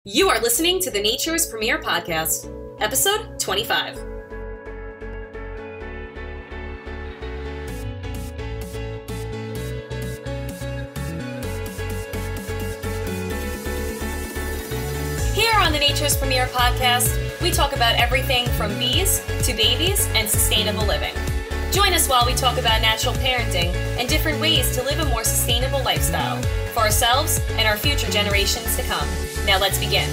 You are listening to the Nature's Premier Podcast, episode 25. Here on the Nature's Premier Podcast, we talk about everything from bees to babies and sustainable living. Join us while we talk about natural parenting and different ways to live a more sustainable lifestyle for ourselves and our future generations to come. Now let's begin.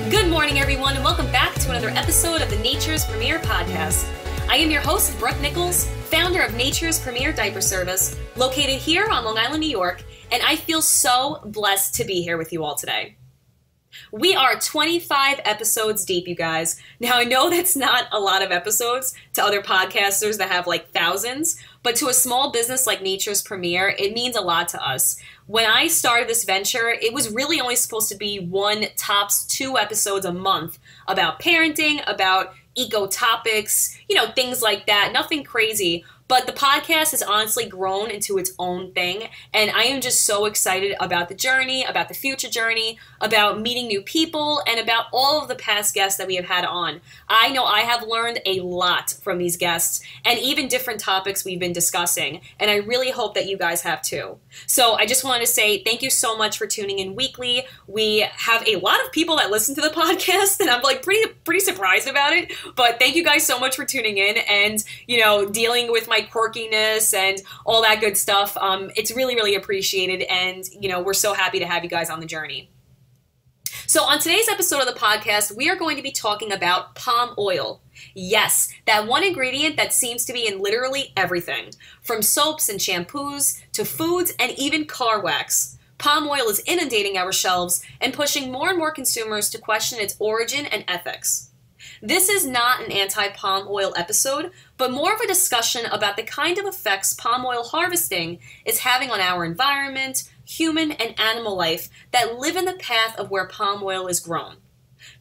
Good morning, everyone, and welcome back to another episode of the Nature's Premier Podcast. I am your host, Brooke Nichols, founder of Nature's Premier Diaper Service, located here on Long Island, New York, and I feel so blessed to be here with you all today. We are 25 episodes deep, you guys. Now, I know that's not a lot of episodes to other podcasters that have like thousands, but to a small business like Nature's Premier, it means a lot to us. When I started this venture, it was really only supposed to be one, tops 2 episodes a month about parenting, about eco topics, things like that. Nothing crazy. But the podcast has honestly grown into its own thing, and I am just so excited about the journey, about the future journey, about meeting new people, and about all of the past guests that we have had on. I know I have learned a lot from these guests, and even different topics we've been discussing, and I really hope that you guys have too. So I just wanted to say thank you so much for tuning in weekly. We have a lot of people that listen to the podcast, and I'm like pretty surprised about it, but thank you guys so much for tuning in and, dealing with my quirkiness and all that good stuff. It's really, really appreciated, and we're so happy to have you guys on the journey. So on today's episode of the podcast, we are going to be talking about palm oil. Yes, that one ingredient that seems to be in literally everything, from soaps and shampoos to foods and even car wax. Palm oil is inundating our shelves and pushing more and more consumers to question its origin and ethics. This is not an anti-palm oil episode, but more of a discussion about the kind of effects palm oil harvesting is having on our environment, human and animal life that live in the path of where palm oil is grown.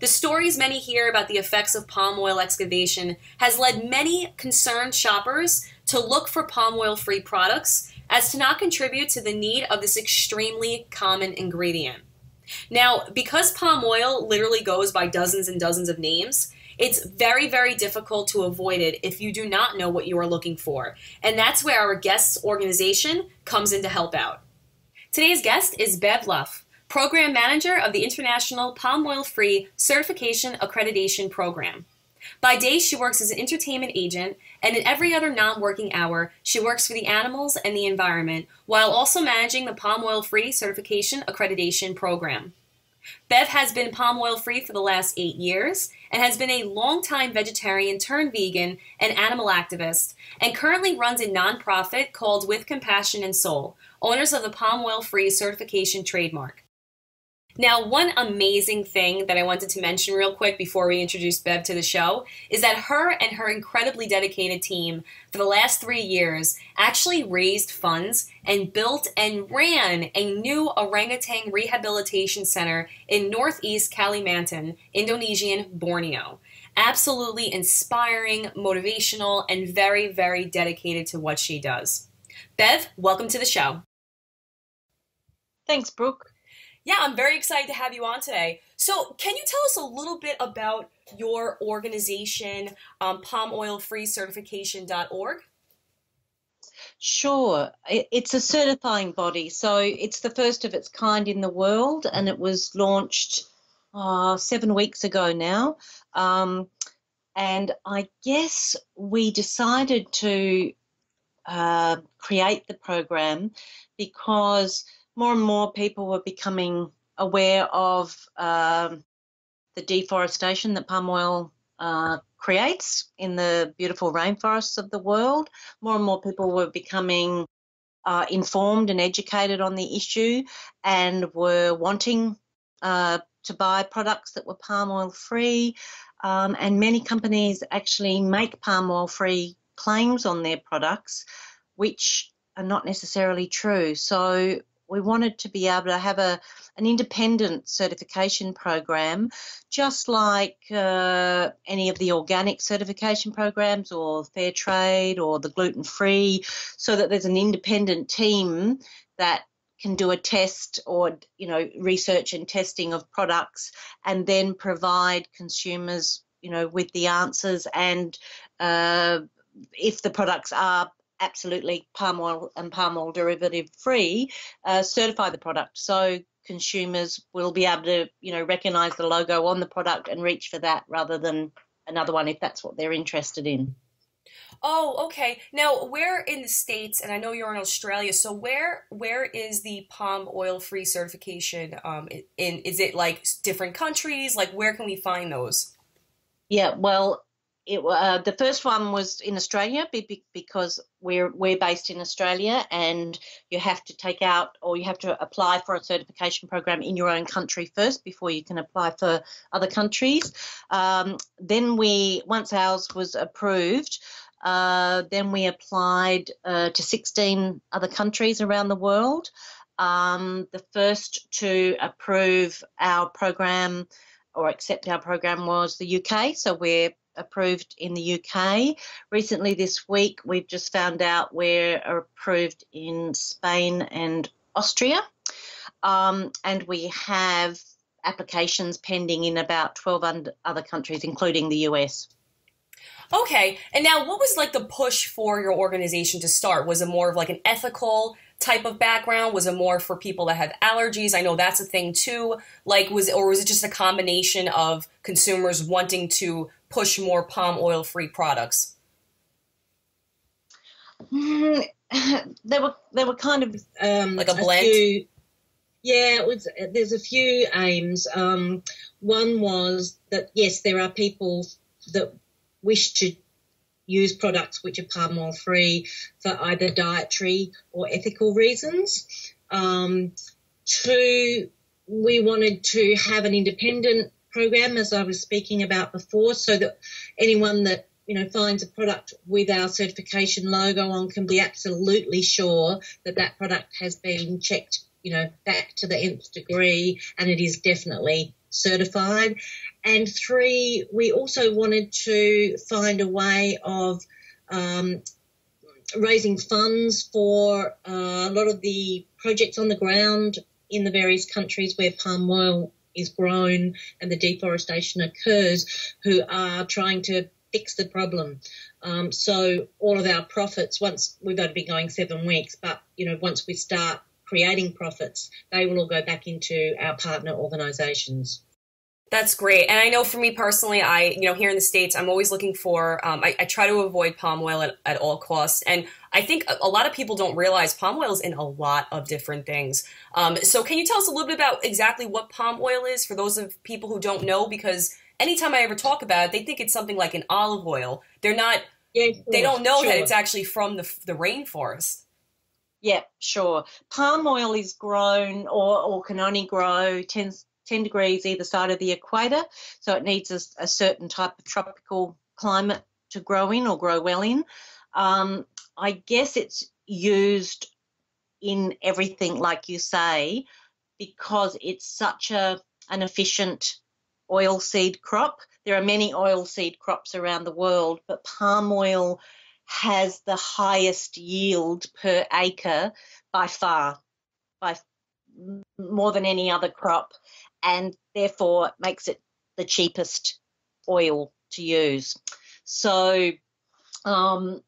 The stories many hear about the effects of palm oil excavation has led many concerned shoppers to look for palm oil-free products as to not contribute to the need of this extremely common ingredient. Now, because palm oil literally goes by dozens and dozens of names, it's very, very difficult to avoid it if you do not know what you are looking for. And that's where our guest's organization comes in to help out. Today's guest is Bev Luff, Program Manager of the International Palm Oil Free Certification Accreditation Program. By day, she works as an entertainment agent, and in every other non-working hour, she works for the animals and the environment, while also managing the Palm Oil Free Certification Accreditation Program. Bev has been palm oil free for the last 8 years and has been a longtime vegetarian turned vegan and animal activist, and currently runs a nonprofit called With Compassion and Soul, owners of the Palm Oil Free Certification trademark. Now, one amazing thing that I wanted to mention real quick before we introduce Bev to the show is that her and her incredibly dedicated team for the last 3 years actually raised funds and built and ran a new orangutan rehabilitation center in Northeast Kalimantan, Indonesian Borneo. Absolutely inspiring, motivational, and very, very dedicated to what she does. Bev, welcome to the show. Thanks, Brooke. Yeah, I'm very excited to have you on today. So can you tell us a little bit about your organization, palmoilfreecertification.org? Sure. It's a certifying body, so it's the first of its kind in the world, and it was launched 7 weeks ago now. And I guess we decided to create the program because more and more people were becoming aware of the deforestation that palm oil creates in the beautiful rainforests of the world. More and more people were becoming informed and educated on the issue and were wanting to buy products that were palm oil free. And many companies actually make palm oil free claims on their products, which are not necessarily true. So we wanted to be able to have an independent certification program, just like any of the organic certification programs or fair trade or the gluten-free, so that there's an independent team that can do a test or, research and testing of products and then provide consumers, with the answers. And if the products are absolutely palm oil and palm oil derivative free, certify the product. So consumers will be able to, recognise the logo on the product and reach for that rather than another one if that's what they're interested in. Oh, okay. Now, where in the States, and I know you're in Australia, so where is the palm oil free certification? Is it like different countries? Like, where can we find those? Yeah, well, the first one was in Australia because we're based in Australia, and you have to take out or you have to apply for a certification program in your own country first before you can apply for other countries. Then once ours was approved, then we applied to 16 other countries around the world. The first to approve our program or accept our program was the UK, so we're approved in the UK. Recently this week, we've just found out we're approved in Spain and Austria, and we have applications pending in about 12 other countries, including the US. Okay. And now, what was like the push for your organization to start? Was it more of like an ethical type of background? Was it more for people that have allergies? I know that's a thing too. Like, was it just a combination of consumers wanting to push more palm oil free products? There were kind of like a blend. There's a few aims. One was that yes, there are people that wish to use products which are palm oil free for either dietary or ethical reasons. Two, we wanted to have an independent program, as I was speaking about before, so that anyone that finds a product with our certification logo on can be absolutely sure that that product has been checked, back to the nth degree, and it is definitely certified. And three, we also wanted to find a way of raising funds for a lot of the projects on the ground in the various countries where palm oil is grown and the deforestation occurs, who are trying to fix the problem. So all of our profits, once we've only been going 7 weeks, but, once we start creating profits, they will all go back into our partner organisations. That's great. And I know for me personally, here in the States, I'm always looking for, I try to avoid palm oil at all costs. And I think a lot of people don't realize palm oil is in a lot of different things. So can you tell us a little bit about exactly what palm oil is for those of people who don't know? Because anytime I ever talk about it, they think it's something like an olive oil. They're not, they don't know that it's actually from the rainforest. Yeah, sure. Palm oil is grown or can only grow 10 degrees either side of the equator, so it needs a certain type of tropical climate to grow in or grow well in. I guess it's used in everything, like you say, because it's such an efficient oilseed crop. There are many oilseed crops around the world, but palm oil has the highest yield per acre by far, by more than any other crop, and therefore makes it the cheapest oil to use. So I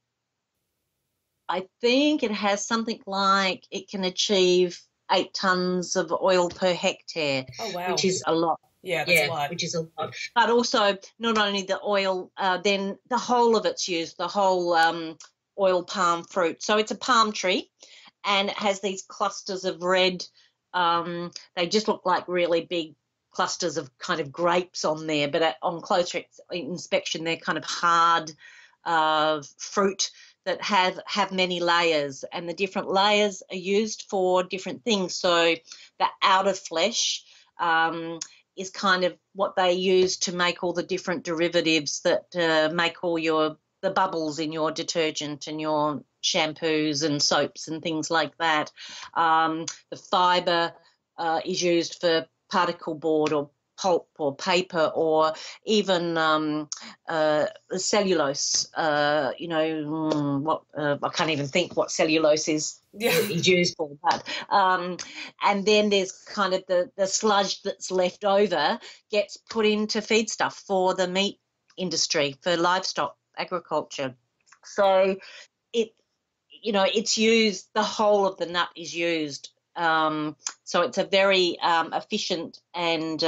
think it has something like it can achieve 8 tons of oil per hectare, which is a lot. Yeah, that's a lot. Which is a lot. But also not only the oil, then the whole of it's used, the whole oil palm fruit. So it's a palm tree, and it has these clusters of red. They just look like really big clusters of kind of grapes on there, but on closer inspection, they're kind of hard fruit that have many layers, and the different layers are used for different things. So the outer flesh is kind of what they use to make all the different derivatives that make all the bubbles in your detergent and your shampoos and soaps and things like that. The fibre is used for particle board or pulp or paper or even cellulose. I can't even think what cellulose is used for. But and then there's kind of the sludge that's left over gets put into feedstuff for the meat industry, for livestock agriculture. So it's used, the whole of the nut is used. So it's a very efficient and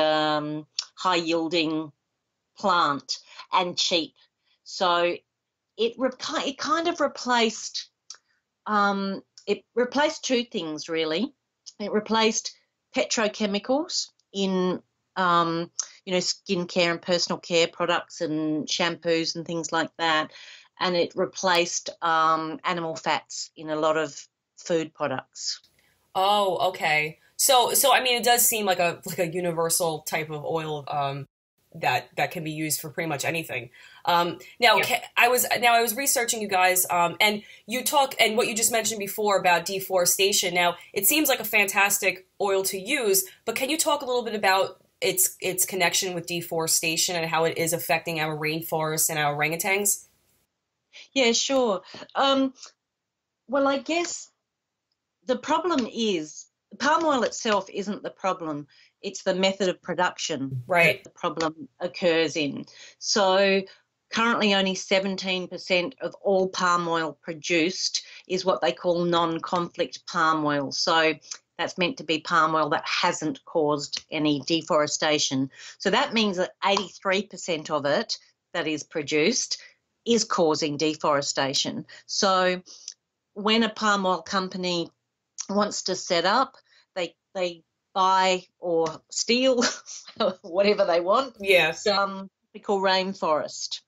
high-yielding plant and cheap. So it kind of replaced two things, really. It replaced petrochemicals in skincare and personal care products and shampoos and things like that, and it replaced animal fats in a lot of food products. Oh, okay. So I mean, it does seem like a universal type of oil that can be used for pretty much anything. I was researching you guys, and you talk, and what you just mentioned before about deforestation. Now, it seems like a fantastic oil to use, but can you talk a little bit about its connection with deforestation and how it is affecting our rainforests and our orangutans? Yeah, sure. Well, I guess the problem is palm oil itself isn't the problem. It's the method of production that the problem occurs in. So currently only 17% of all palm oil produced is what they call non-conflict palm oil. So that's meant to be palm oil that hasn't caused any deforestation. So that means that 83% of it that is produced is causing deforestation. So when a palm oil company wants to set up, they buy or steal whatever they want. Yes. Tropical rainforest.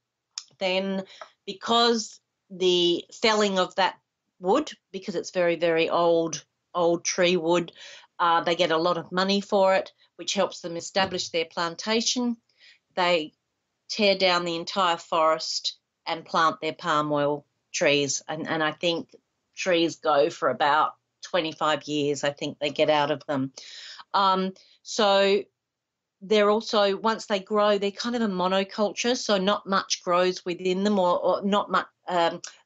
Then because the felling of that wood, because it's very, very old tree wood, they get a lot of money for it, which helps them establish their plantation. They tear down the entire forest and plant their palm oil trees. And I think trees go for about 25 years, I think they get out of them. So they're also, once they grow, they're kind of a monoculture, so not much grows within them, or not much,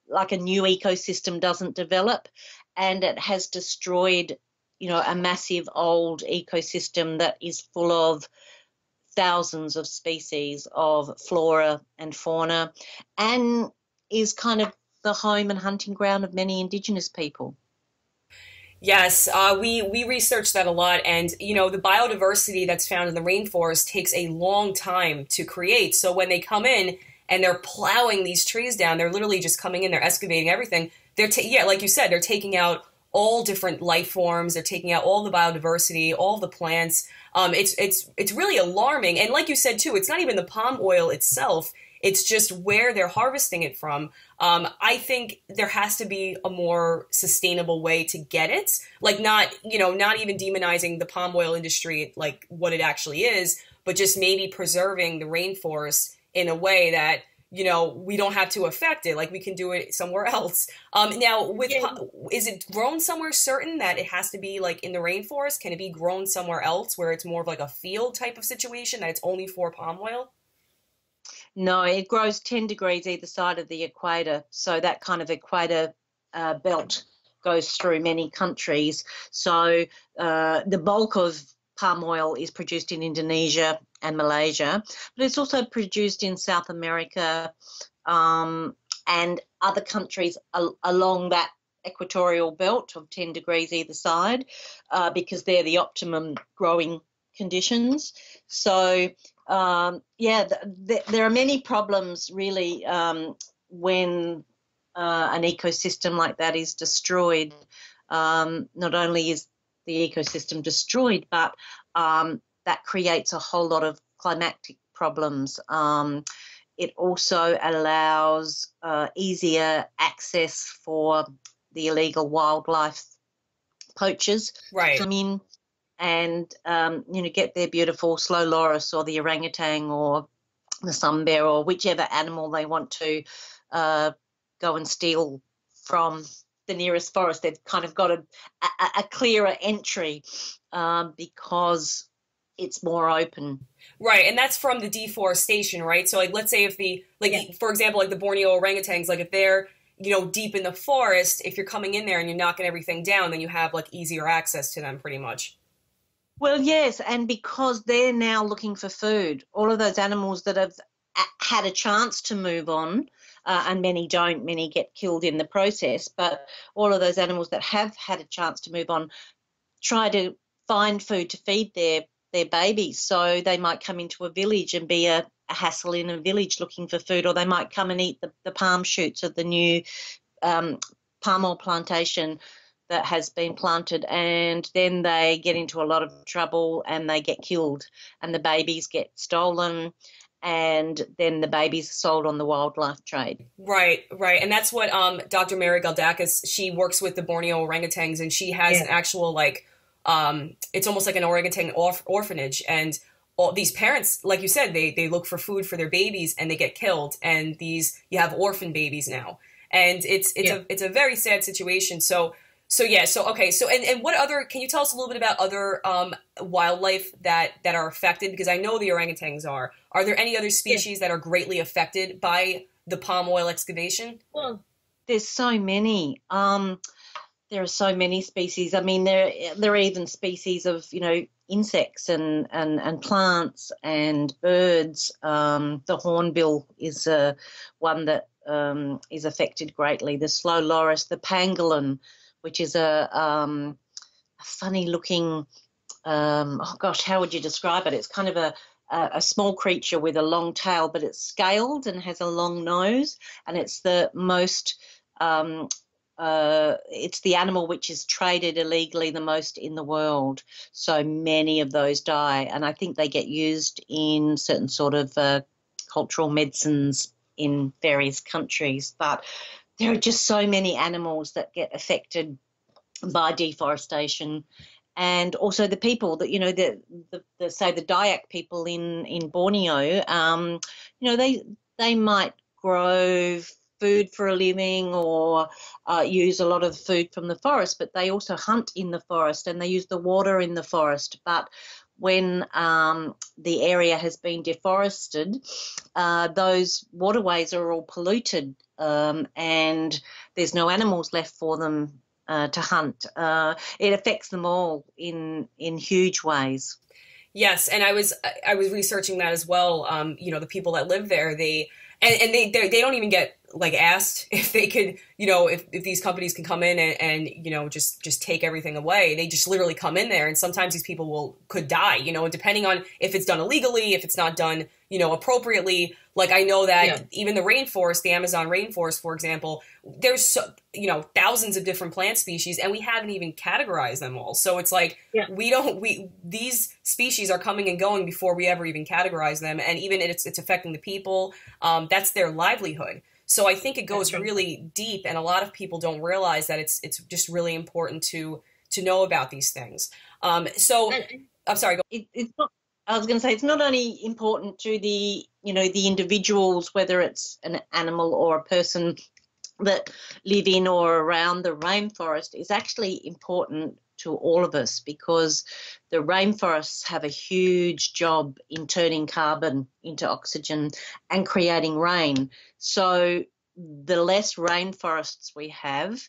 like a new ecosystem doesn't develop, and it has destroyed, a massive old ecosystem that is full of thousands of species of flora and fauna, and is kind of the home and hunting ground of many Indigenous people. Yes, we researched that a lot, and the biodiversity that's found in the rainforest takes a long time to create. So when they come in and they're plowing these trees down, they're literally just coming in, they're excavating everything. Like you said, they're taking out all different life forms. They're taking out all the biodiversity, all the plants. It's really alarming. And like you said too, it's not even the palm oil itself. It's just where they're harvesting it from. I think there has to be a more sustainable way to get it. Like not even demonizing the palm oil industry, like what it actually is, but just maybe preserving the rainforest in a way that, we don't have to affect it. Like we can do it somewhere else. Is it grown somewhere certain that it has to be like in the rainforest? Can it be grown somewhere else where it's more of like a field type of situation that it's only for palm oil? No, it grows 10 degrees either side of the equator. So that kind of equator belt goes through many countries. So the bulk of palm oil is produced in Indonesia and Malaysia, but it's also produced in South America and other countries along that equatorial belt of 10 degrees either side because they're the optimum growing conditions. So there are many problems really when an ecosystem like that is destroyed. Not only is the ecosystem destroyed, but that creates a whole lot of climatic problems. It also allows easier access for the illegal wildlife poachers to come in and get their beautiful slow loris or the orangutan or the sun bear or whichever animal they want to go and steal from the nearest forest. They've kind of got a clearer entry because it's more open. Right, and that's from the deforestation, right? So, like, let's say if for example, like the Borneo orangutans, like if they're, deep in the forest, if you're coming in there and you're knocking everything down, then you have like easier access to them, pretty much. Well, yes, and because they're now looking for food, all of those animals that have had a chance to move on, and many don't, many get killed in the process, but all of those animals that have had a chance to move on try to find food to feed their babies. So they might come into a village and be a hassle in a village looking for food, or they might come and eat the palm shoots of the new palm oil plantation that has been planted, and then they get into a lot of trouble and they get killed and the babies get stolen, and then the babies are sold on the wildlife trade. Right, right. And that's what Dr. Mary Galdakis, she works with the Borneo orangutans, and she has an actual, like, it's almost like an orangutan orphanage. And all these parents, like you said, they look for food for their babies and they get killed. And you have orphan babies now. And it's a very sad situation. And what other, can you tell us a little bit about other wildlife that are affected? Because I know the orangutans are. Are there any other species that are greatly affected by the palm oil excavation? Well, there's so many. There are so many species. I mean, there are even species of, insects and plants and birds. The hornbill is one that is affected greatly. The slow loris, the pangolin, which is a funny-looking, how would you describe it? It's kind of a small creature with a long tail, but it's scaled and has a long nose, and it's the most it's the animal which is traded illegally the most in the world. So many of those die, and I think they get used in certain sort of cultural medicines in various countries. But there are just so many animals that get affected by deforestation. And also the people that, the say the Dayak people in Borneo, they might grow food for a living or use a lot of food from the forest, but they also hunt in the forest and they use the water in the forest. But when the area has been deforested, those waterways are all polluted, and there's no animals left for them to hunt. It affects them all in huge ways. Yes, and I was researching that as well. The people that live there, they don't even get like asked if they could, if these companies can come in and just take everything away. They just literally come in there, and sometimes these people could die, and depending on if it's done illegally, if it's not done, appropriately. Like I know that even the rainforest, the Amazon rainforest, for example, there's thousands of different plant species, and we haven't even categorized them all. So it's like these species are coming and going before we ever even categorize them, and even it's affecting the people. That's their livelihood. So I think it goes really deep, and a lot of people don't realize that it's just really important to know about these things. I'm sorry. It's not. I was going to say it's not only important to the the individuals, whether it's an animal or a person that live in or around the rainforest. It's actually important to all of us, because the rainforests have a huge job in turning carbon into oxygen and creating rain. So the less rainforests we have,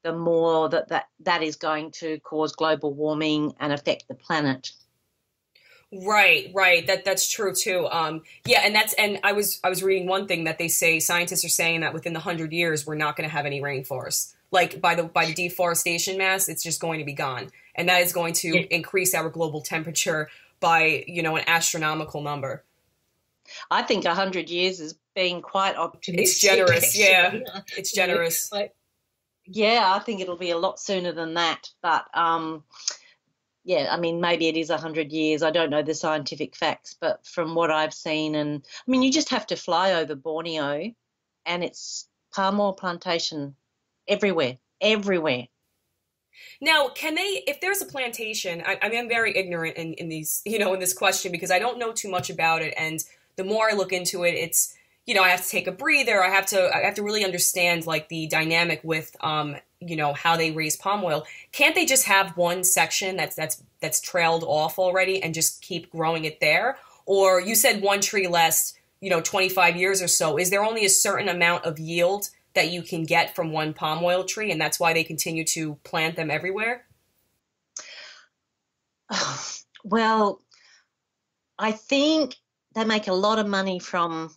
the more that is going to cause global warming and affect the planet. Right. That's true too. And I was reading one thing that they say scientists are saying that within the 100 years we're not going to have any rainforests. Like by the deforestation mass, it's just going to be gone, and that is going to increase our global temperature by an astronomical number. I think 100 years is being quite optimistic. It's generous, yeah. It's generous. I think it'll be a lot sooner than that, but I mean, maybe it is 100 years. I don't know the scientific facts, but from what I've seen, and I mean, you just have to fly over Borneo, and it's palm oil plantation everywhere. Now, if there's a plantation, I mean, I'm very ignorant in these, in this question, because I don't know too much about it, and the more I look into it, I have to take a breather. I have to really understand like the dynamic with how they raise palm oil. Can't they just have one section that's trailed off already and just keep growing it there? Or you said one tree lasts, 25 years or so. Is there only a certain amount of yield that you can get from one palm oil tree, and that's why they continue to plant them everywhere? Well, I think they make a lot of money from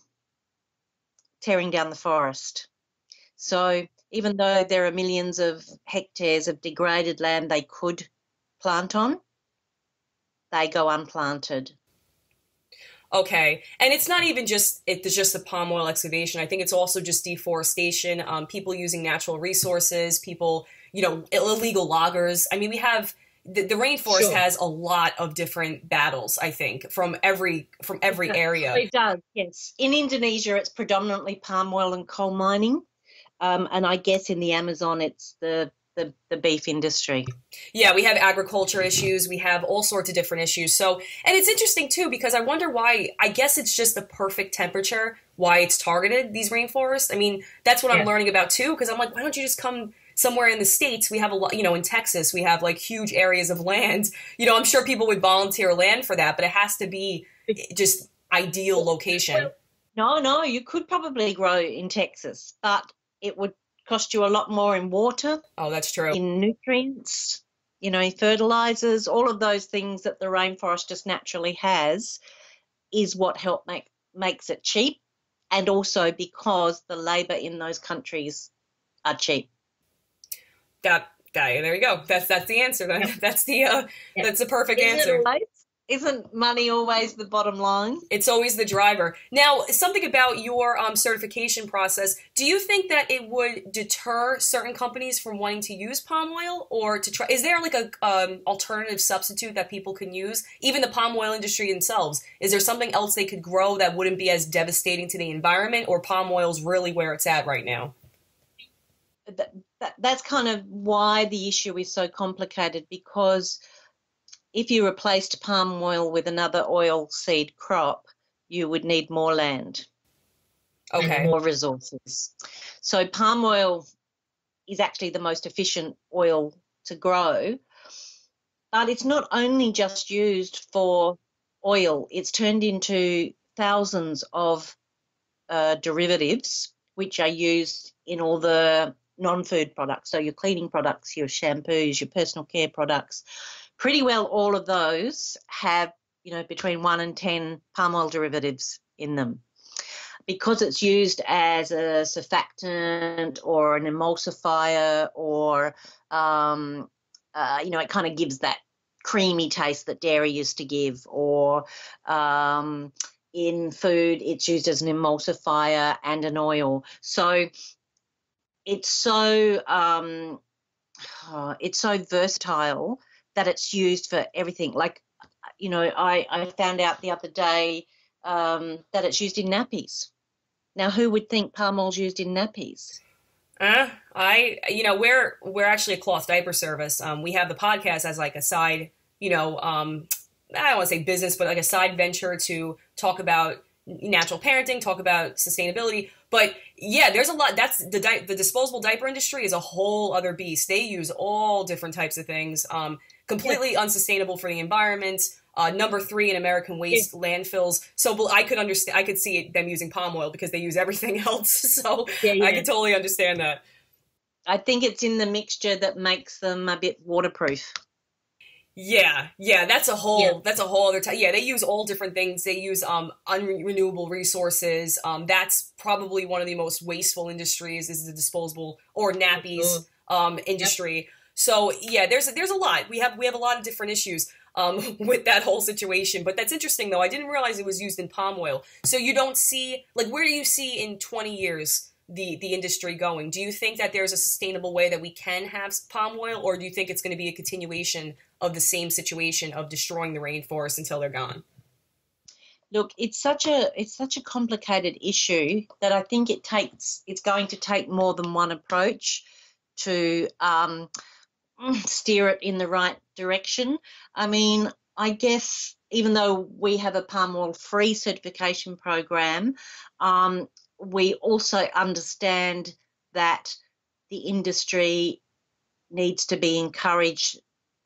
tearing down the forest. So even though there are millions of hectares of degraded land they could plant on, they go unplanted. Okay, and it's not even it's just the palm oil excavation. I think it's also just deforestation, people using natural resources, people, illegal loggers. I mean, we have the rainforest Sure. has a lot of different battles, I think, from every area. It does, yes. In Indonesia, it's predominantly palm oil and coal mining. And I guess in the Amazon, it's the beef industry. Yeah, we have agriculture issues. We have all sorts of different issues. So, and it's interesting too, because I wonder why, I guess it's just the perfect temperature, why it's targeted, these rainforests. I mean, that's what I'm learning about too, because I'm like, why don't you just come somewhere in the States? We have a lot, in Texas, we have like huge areas of land. I'm sure people would volunteer land for that, but it has to be just ideal location. No, you could probably grow in Texas, but it would cost you a lot more in water. Oh, that's true. In nutrients, fertilizers, all of those things that the rainforest just naturally has is what makes it cheap, and also because the labor in those countries are cheap. There you go. That's the answer then. That's the perfect answer. Isn't money always the bottom line? It's always the driver. Now, something about your certification process. Do you think that it would deter certain companies from wanting to use palm oil, or to try? Is there like a alternative substitute that people can use? Even the palm oil industry themselves. Is there something else they could grow that wouldn't be as devastating to the environment, or palm oil's really where it's at right now? That's kind of why the issue is so complicated, because if you replaced palm oil with another oil seed crop, you would need more land. Okay. And more resources. So palm oil is actually the most efficient oil to grow, but it's not only just used for oil. It's turned into thousands of derivatives, which are used in all the non-food products. So your cleaning products, your shampoos, your personal care products. Pretty well all of those have, between 1 and 10 palm oil derivatives in them. Because it's used as a surfactant or an emulsifier, or, it kind of gives that creamy taste that dairy used to give, or in food it's used as an emulsifier and an oil. So it's so versatile that it's used for everything. Like, I found out the other day that it's used in nappies. Now, who would think palm oil's used in nappies? We're actually a cloth diaper service. We have the podcast as like a side, I don't want to say business, but like a side venture to talk about natural parenting, talk about sustainability. But yeah, there's a lot. That's the disposable diaper industry is a whole other beast. They use all different types of things. Completely unsustainable for the environment. Number 3 in American waste landfills. So I could see them using palm oil because they use everything else. So I could totally understand that. I think it's in the mixture that makes them a bit waterproof. Yeah, that's a whole other time. Yeah, they use all different things. They use unrenewable resources. That's probably one of the most wasteful industries is the disposable or nappies industry. Yep. So yeah, there's a lot. We have a lot of different issues with that whole situation. But that's interesting though. I didn't realize it was used in palm oil. So you don't see, like, where do you see in 20 years the industry going? Do you think that there's a sustainable way that we can have palm oil, or do you think it's going to be a continuation of the same situation of destroying the rainforest until they're gone? Look, it's such a complicated issue that I think it's going to take more than one approach to steer it in the right direction. I mean, I guess even though we have a palm oil free certification program, we also understand that the industry needs to be encouraged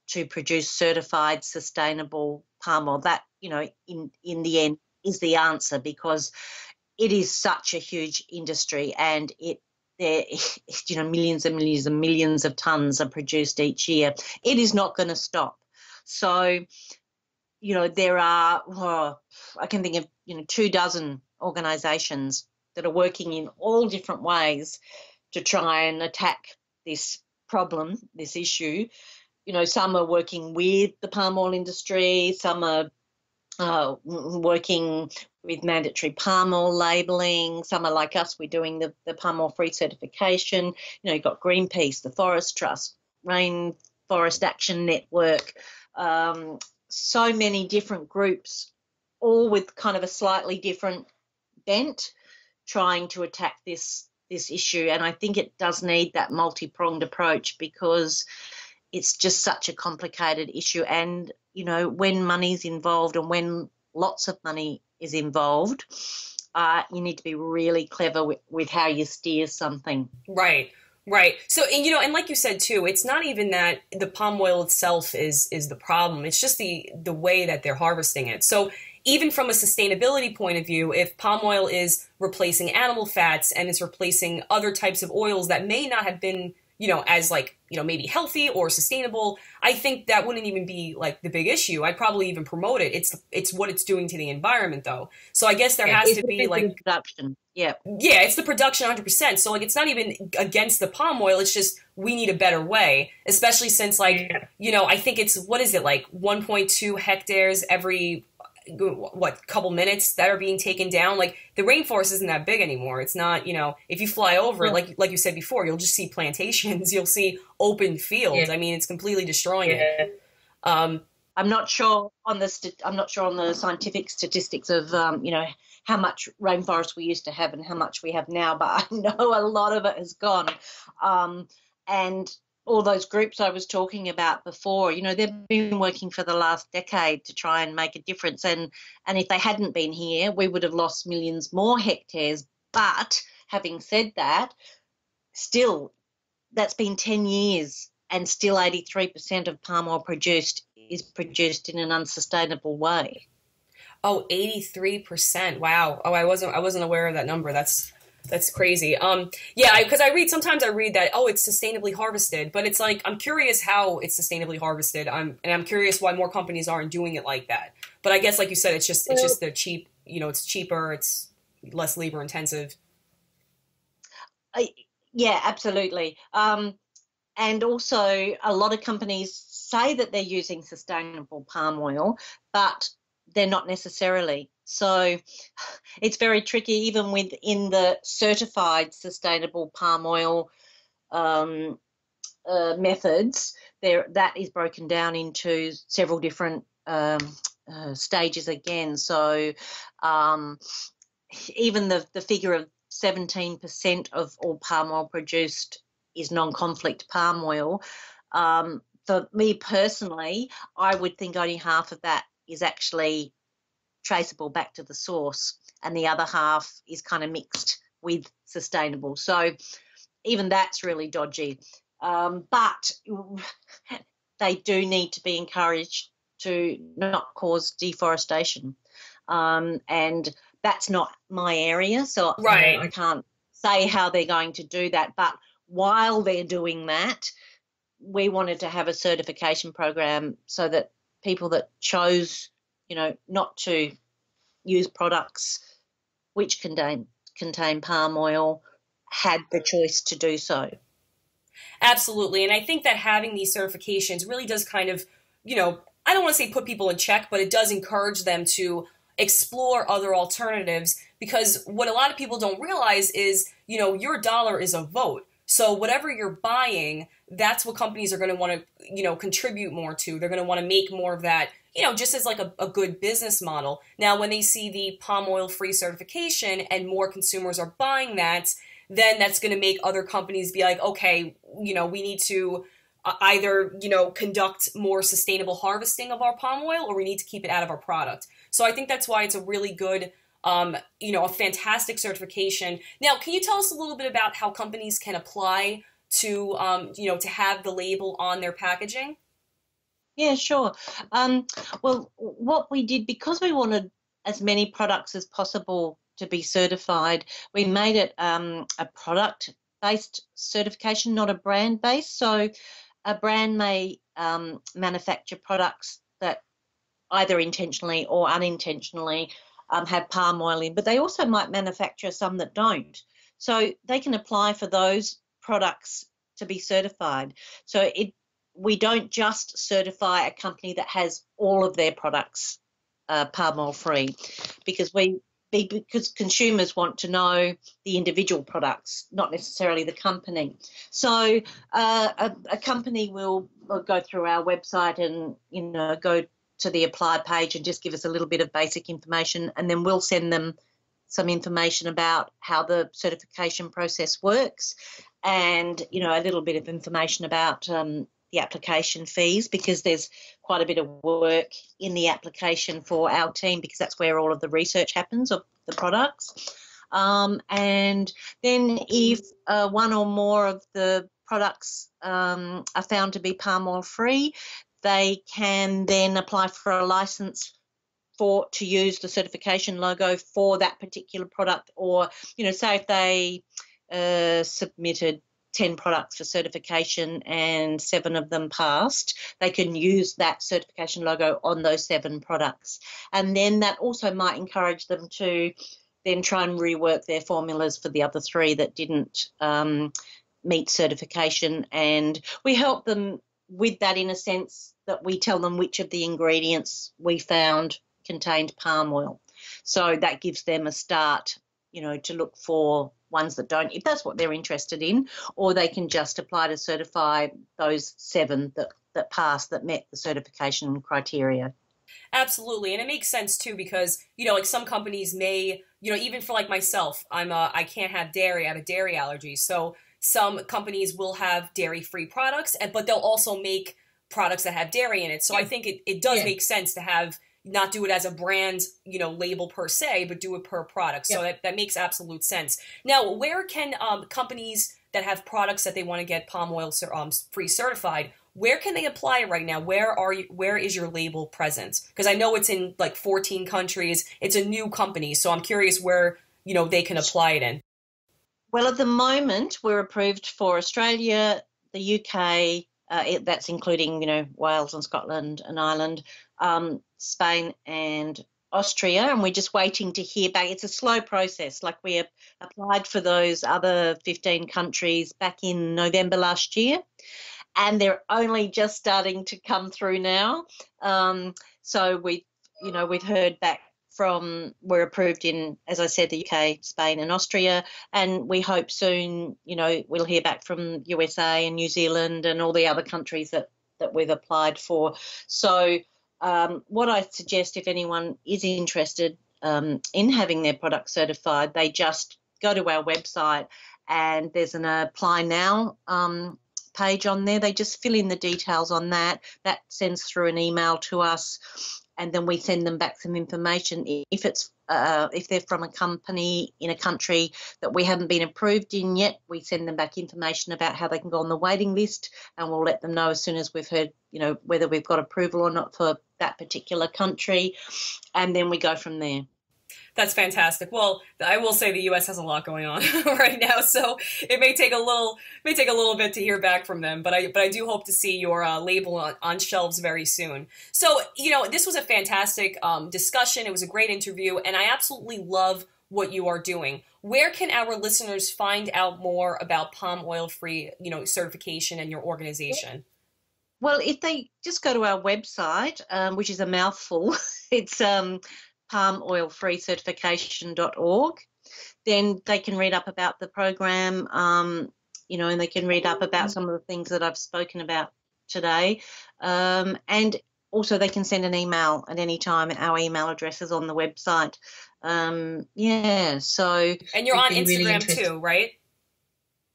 to produce certified sustainable palm oil. That, in the end is the answer, because it is such a huge industry, and millions and millions and millions of tons are produced each year. It is not going to stop. So, there are, I can think of, 24 organisations that are working in all different ways to try and attack this problem, this issue. Some are working with the palm oil industry, some are working with mandatory palm oil labelling, some are like us, we're doing the palm oil free certification. You've got Greenpeace, the Forest Trust, Rainforest Action Network, so many different groups, all with kind of a slightly different bent, trying to attack this issue. And I think it does need that multi-pronged approach, because it's just such a complicated issue. And, when money's involved, and when lots of money is involved, you need to be really clever with how you steer something. Right. Right. So, and like you said, too, it's not even that the palm oil itself is the problem. It's just the way that they're harvesting it. So even from a sustainability point of view, if palm oil is replacing animal fats and it's replacing other types of oils that may not have been, as maybe healthy or sustainable, I think that wouldn't even be like the big issue. I'd probably even promote it. It's what it's doing to the environment, though. So I guess there has to be like production. Yeah, it's the production 100%. So it's not even against the palm oil. It's just we need a better way, especially since I think it's, what is it, like 1.2 hectares every couple minutes that are being taken down. Like the rainforest isn't that big anymore. It's not, if you fly over it, like you said before, you'll just see plantations, you'll see open fields. Yeah. I mean, it's completely destroying it. I'm not sure on the scientific statistics of how much rainforest we used to have and how much we have now, but I know a lot of it has gone. And all those groups I was talking about before, they've been working for the last decade to try and make a difference. And if they hadn't been here, we would have lost millions more hectares. But having said that, still, that's been 10 years, and still 83% of palm oil produced is produced in an unsustainable way. Oh, 83%. Wow. Oh, I wasn't aware of that number. That's crazy. Because sometimes I read that, it's sustainably harvested, but it's like, I'm curious how it's sustainably harvested. I'm curious why more companies aren't doing it like that. But I guess, like you said, it's just they're cheap, it's cheaper, it's less labor intensive. Yeah, absolutely. And also a lot of companies say that they're using sustainable palm oil, but they're not necessarily. So it's very tricky, even within the certified sustainable palm oil methods. That is broken down into several different stages again. So even the figure of 17% of all palm oil produced is non-conflict palm oil. For me personally, I would think only half of that is actually traceable back to the source, and the other half is kind of mixed with sustainable. So even that's really dodgy. But they do need to be encouraged to not cause deforestation. And that's not my area, so right. I can't say how they're going to do that. But while they're doing that, we wanted to have a certification program so that people that chose, not to use products which contain palm oil had the choice to do so. Absolutely. And I think that having these certifications really does kind of, I don't want to say put people in check, but it does encourage them to explore other alternatives, because what a lot of people don't realize is, your dollar is a vote. So whatever you're buying, that's what companies are going to want to, contribute more to. They're going to want to make more of that, just as like a good business model. Now, when they see the palm oil free certification and more consumers are buying that, then that's going to make other companies be like, okay, we need to either, conduct more sustainable harvesting of our palm oil, or we need to keep it out of our product. So I think that's why it's a really good, a fantastic certification. Now, can you tell us a little bit about how companies can apply to, to have the label on their packaging? Yeah, sure. Well, what we did, because we wanted as many products as possible to be certified, we made it a product-based certification, not a brand-based. So a brand may manufacture products that either intentionally or unintentionally have palm oil in, but they also might manufacture some that don't. So they can apply for those products to be certified. So we don't just certify a company that has all of their products palm oil free, because consumers want to know the individual products, not necessarily the company. So a company will go through our website and go to the apply page and just give us a little bit of basic information, and then we'll send them some information about how the certification process works, and a little bit of information about the application fees, because there's quite a bit of work in the application for our team, because that's where all of the research happens of the products. And then if one or more of the products are found to be palm oil free, they can then apply for a license to use the certification logo for that particular product. Or, say if they submitted 10 products for certification and 7 of them passed, they can use that certification logo on those 7 products. And then that also might encourage them to then try and rework their formulas for the other 3 that didn't meet certification. And we help them with that, in a sense that we tell them which of the ingredients we found contained palm oil. So that gives them a start, to look for ones that don't, if that's what they're interested in, or they can just apply to certify those 7 that passed, that met the certification criteria. Absolutely. And it makes sense too, because, like some companies may, even for like myself, I can't have dairy, I have a dairy allergy. So some companies will have dairy-free products, but they'll also make products that have dairy in it. So I think it does make sense to not do it as a brand, label per se, but do it per product. So that makes absolute sense. Now, where can companies that have products that they want to get palm oil free certified, where can they apply right now? Where is your label present? Because I know it's in like 14 countries. It's a new company, so I'm curious where, they can apply it in. Well, at the moment, we're approved for Australia, the UK, that's including, Wales and Scotland and Ireland, Spain and Austria, and we're just waiting to hear back. It's a slow process. Like, we applied for those other 15 countries back in November last year, and they're only just starting to come through now. So we've heard back we're approved in, as I said, the UK, Spain and Austria, and we hope soon, we'll hear back from USA and New Zealand and all the other countries that we've applied for. So what I suggest, if anyone is interested in having their product certified, they just go to our website, and there's an Apply Now page on there. They just fill in the details on that. That sends through an email to us, and then we send them back some information. If they're from a company in a country that we haven't been approved in yet, we send them back information about how they can go on the waiting list, and we'll let them know as soon as we've heard, whether we've got approval or not for that particular country, and then we go from there. That's fantastic. Well, I will say the U.S. has a lot going on right now, so it may take a little bit to hear back from them. But I do hope to see your label on shelves very soon. So this was a fantastic discussion. It was a great interview, and I absolutely love what you are doing. Where can our listeners find out more about palm oil free certification and your organization? Well, if they just go to our website, which is a mouthful, it's palmoilfreecertification.org, then they can read up about the program, and they can read up about some of the things that I've spoken about today. And also they can send an email at any time. Our email address is on the website. So. And you're on Instagram too, right?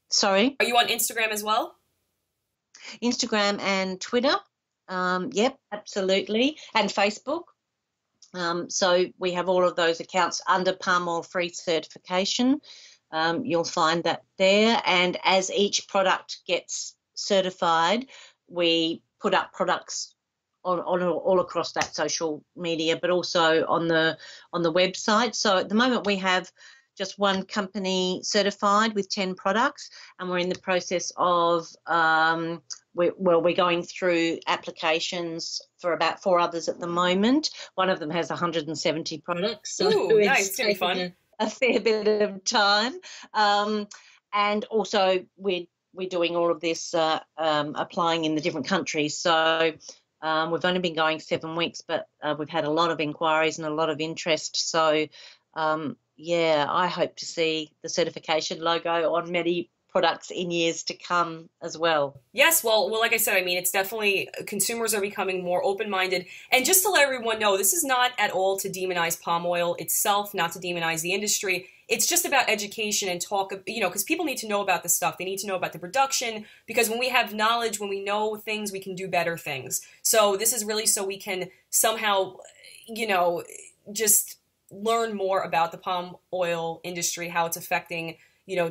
Sorry? Are you on Instagram as well? Instagram and Twitter. Yep, absolutely. And Facebook. So we have all of those accounts under palm oil free certification. You'll find that there. And as each product gets certified, we put up products on all across that social media, but also on the website. So at the moment we have just one company certified with 10 products, and we're in the process of we're going through applications for about 4 others at the moment. One of them has 170 products. So ooh, nice. It's going to be fun. A fair bit of time. And also we're doing all of this applying in the different countries. So we've only been going 7 weeks, but we've had a lot of inquiries and a lot of interest. So, yeah, I hope to see the certification logo on many products in years to come as well. Yes, well, like I said, I mean, it's definitely, consumers are becoming more open-minded. And just to let everyone know, this is not at all to demonize palm oil itself, not to demonize the industry. It's just about education and talk, because people need to know about this stuff. They need to know about the production, because when we have knowledge, when we know things, we can do better things. So this is really so we can somehow, just learn more about the palm oil industry, how it's affecting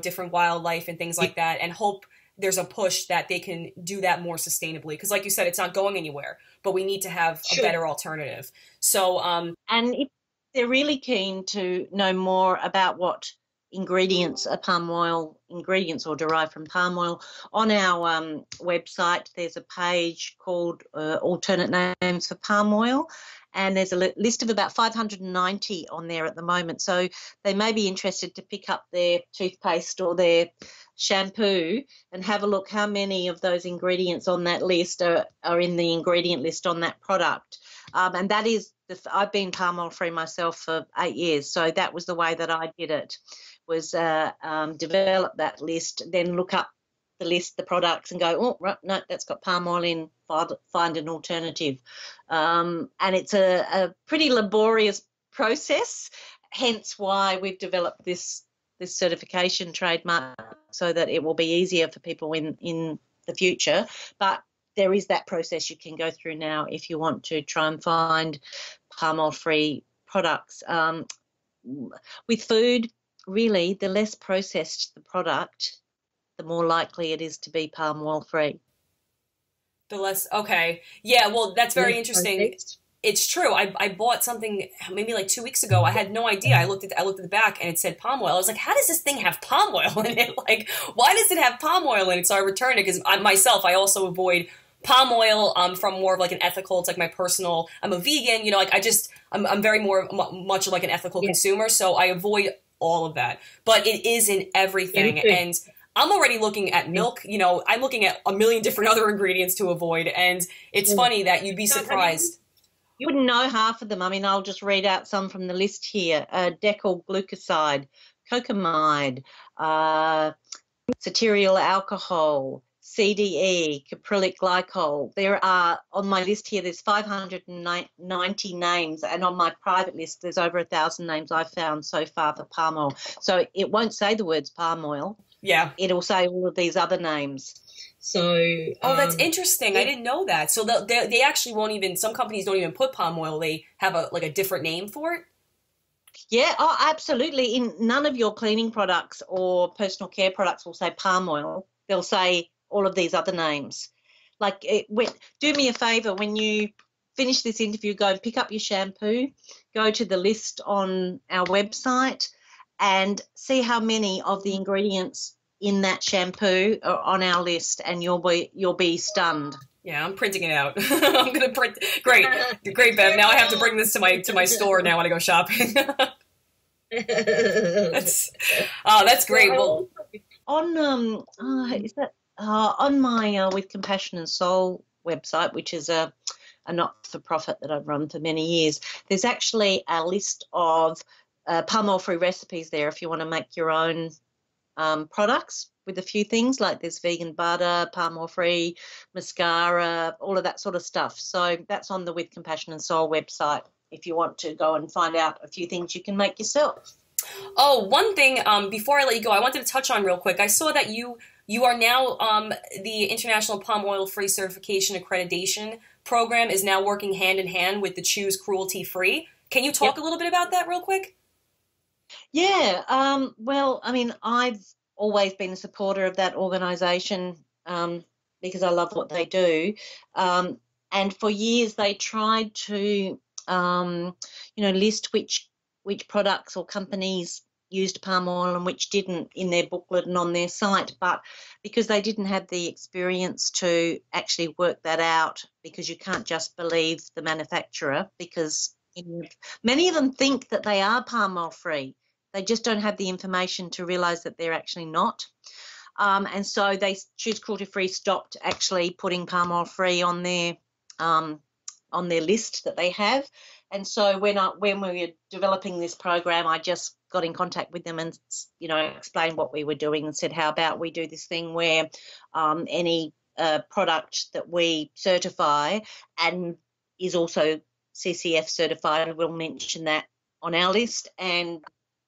different wildlife and things like that, and hope there's a push that they can do that more sustainably. Because like you said, it's not going anywhere, but we need to have a better alternative. So, and if they're really keen to know more about what ingredients are palm oil ingredients or derived from palm oil, on our website, there's a page called Alternate Names for Palm Oil. And there's a list of about 590 on there at the moment. So they may be interested to pick up their toothpaste or their shampoo and have a look how many of those ingredients on that list are in the ingredient list on that product. And that is, I've been palm oil free myself for 8 years. So that was the way that I did it, was develop that list, then look up the list, the products, and go, oh, right, no, that's got palm oil in, find an alternative. And it's a pretty laborious process, hence why we've developed this certification trademark, so that it will be easier for people in the future. But there is that process you can go through now if you want to try and find palm oil free products. With food, really, the less processed the product, the more likely it is to be palm oil free. The less, okay. Yeah, well, that's very interesting. Processed. It's true. I bought something maybe like 2 weeks ago. I had no idea. I looked at the back and it said palm oil. I was like, how does this thing have palm oil in it? Like, why does it have palm oil in it? So I returned it because I also avoid palm oil from more of like an ethical, it's like my personal, I'm a vegan, I'm very much like an ethical consumer. So I avoid all of that. But it is in everything. And I'm already looking at milk, I'm looking at a million different other ingredients to avoid. And it's funny that you'd be surprised. You wouldn't know half of them. I mean, I'll just read out some from the list here. Decyl glucoside, cocamide, cetearyl alcohol, CDE, caprylic glycol. There are, on my list here, there's 590 names, and on my private list, there's over 1,000 names I've found so far for palm oil. So it won't say the words palm oil. Yeah. It'll say all of these other names. So, that's interesting. I didn't know that. So they actually won't even, some companies don't even put palm oil. They have a different name for it? Yeah, absolutely. In none of your cleaning products or personal care products will say palm oil. They'll say all of these other names. Like, do me a favour, when you finish this interview, go and pick up your shampoo, go to the list on our website and see how many of the ingredients in that shampoo are on our list, and you'll be stunned. Yeah, I'm printing it out. I'm gonna print. Great, Bev. Now I have to bring this to my store now when I go shopping. That's great. Well, on on my With Compassion and Soul website, which is a not-for-profit that I've run for many years, there's actually a list of palm oil-free recipes there if you want to make your own products with a few things, like there's vegan butter, palm oil-free, mascara, all of that sort of stuff. So that's on the With Compassion and Soul website if you want to go and find out a few things you can make yourself. Oh, one thing before I let you go, I wanted to touch on real quick. I saw that you You are now, the International Palm Oil Free Certification Accreditation program is now working hand in hand with the Choose Cruelty Free. Can you talk a little bit about that real quick? Yeah, well, I mean, I've always been a supporter of that organisation because I love what they do. And for years they tried to, list which products or companies used palm oil and which didn't in their booklet and on their site. But because they didn't have the experience to actually work that out, because you can't just believe the manufacturer, because many of them think that they are palm oil free. They just don't have the information to realise that they're actually not. And so they Choose Cruelty Free stopped actually putting palm oil free on their list that they have. And so when we were developing this program, I just got in contact with them and, explained what we were doing and said, how about we do this thing where any product that we certify and is also CCF certified, we'll mention that on our list, and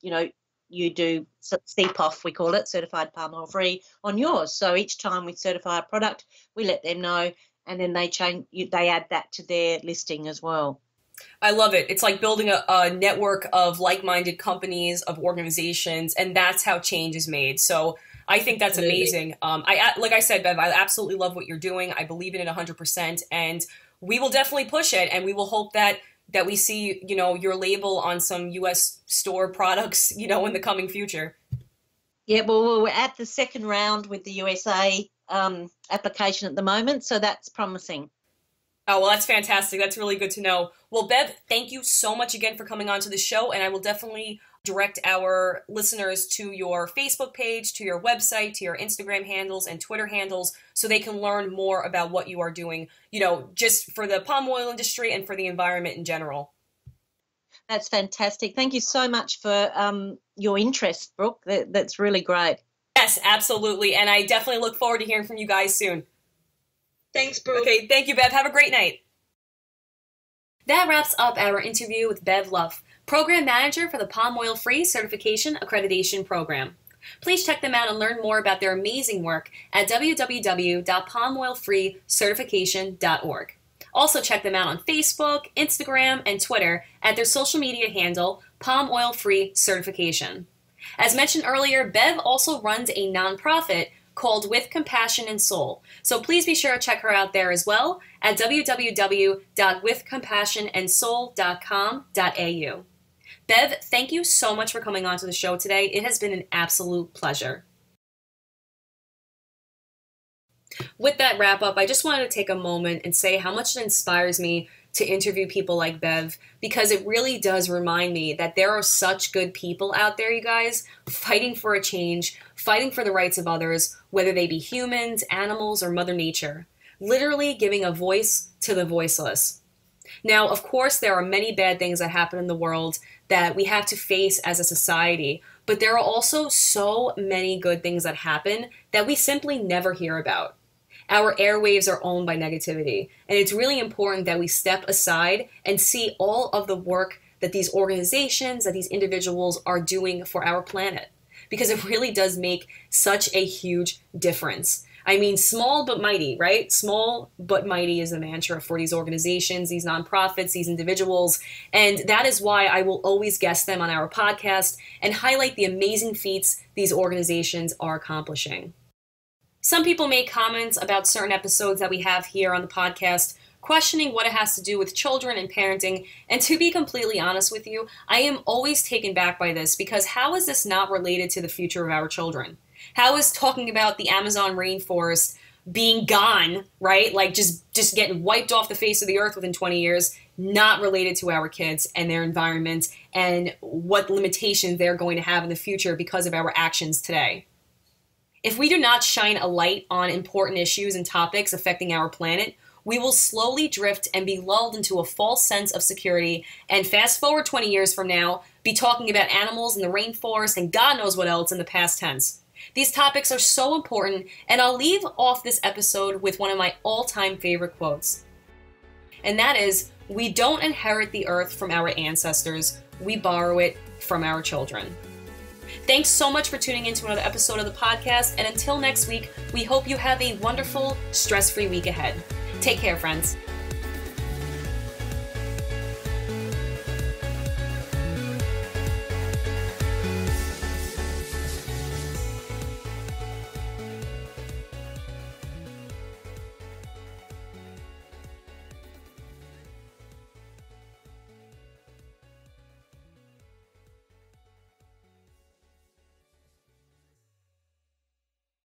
you do CPOF, we call it, certified palm oil free, on yours. So each time we certify a product, we let them know, and then they add that to their listing as well. I love it. It's like building a network of like-minded companies, of organizations, and that's how change is made. So I think that's amazing. Like I said, Bev, I absolutely love what you're doing. I believe in it 100%, and we will definitely push it, and we will hope that we see, your label on some U.S. store products, in the coming future. Yeah, well, we're at the second round with the USA application at the moment, so that's promising. Oh, well, that's fantastic. That's really good to know. Well, Bev, thank you so much again for coming on to the show, and I will definitely direct our listeners to your Facebook page, to your website, to your Instagram handles and Twitter handles, so they can learn more about what you are doing, just for the palm oil industry and for the environment in general. That's fantastic. Thank you so much for your interest, Brooke. That's really great. Yes, absolutely. And I definitely look forward to hearing from you guys soon. Thanks, Brooke. Okay, thank you, Bev. Have a great night. That wraps up our interview with Bev Luff, Program Manager for the Palm Oil Free Certification Accreditation Program. Please check them out and learn more about their amazing work at www.palmoilfreecertification.org. Also check them out on Facebook, Instagram, and Twitter at their social media handle, Palm Oil Free Certification. As mentioned earlier, Bev also runs a nonprofit called With Compassion and Soul. So please be sure to check her out there as well at www.withcompassionandsoul.com.au. Bev, thank you so much for coming on to the show today. It has been an absolute pleasure. With that wrap up, I just wanted to take a moment and say how much it inspires me to interview people like Bev, because it really does remind me that there are such good people out there, you guys, fighting for a change, fighting for the rights of others, whether they be humans, animals, or Mother Nature, literally giving a voice to the voiceless. Now, of course, there are many bad things that happen in the world that we have to face as a society, but there are also so many good things that happen that we simply never hear about. Our airwaves are owned by negativity, and it's really important that we step aside and see all of the work that these organizations, that these individuals are doing for our planet, because it really does make such a huge difference. I mean, small but mighty, right? Small but mighty is the mantra for these organizations, these nonprofits, these individuals, and that is why I will always guest them on our podcast and highlight the amazing feats these organizations are accomplishing. Some people make comments about certain episodes that we have here on the podcast, questioning what it has to do with children and parenting, and to be completely honest with you, I am always taken back by this, because how is this not related to the future of our children? How is talking about the Amazon rainforest being gone, right, like just getting wiped off the face of the earth within 20 years, not related to our kids and their environment and what limitations they're going to have in the future because of our actions today? If we do not shine a light on important issues and topics affecting our planet, we will slowly drift and be lulled into a false sense of security, and fast forward 20 years from now, be talking about animals in the rainforest and God knows what else in the past tense. These topics are so important, and I'll leave off this episode with one of my all-time favorite quotes. And that is, we don't inherit the earth from our ancestors, we borrow it from our children. Thanks so much for tuning in to another episode of the podcast. And until next week, we hope you have a wonderful, stress-free week ahead. Take care, friends.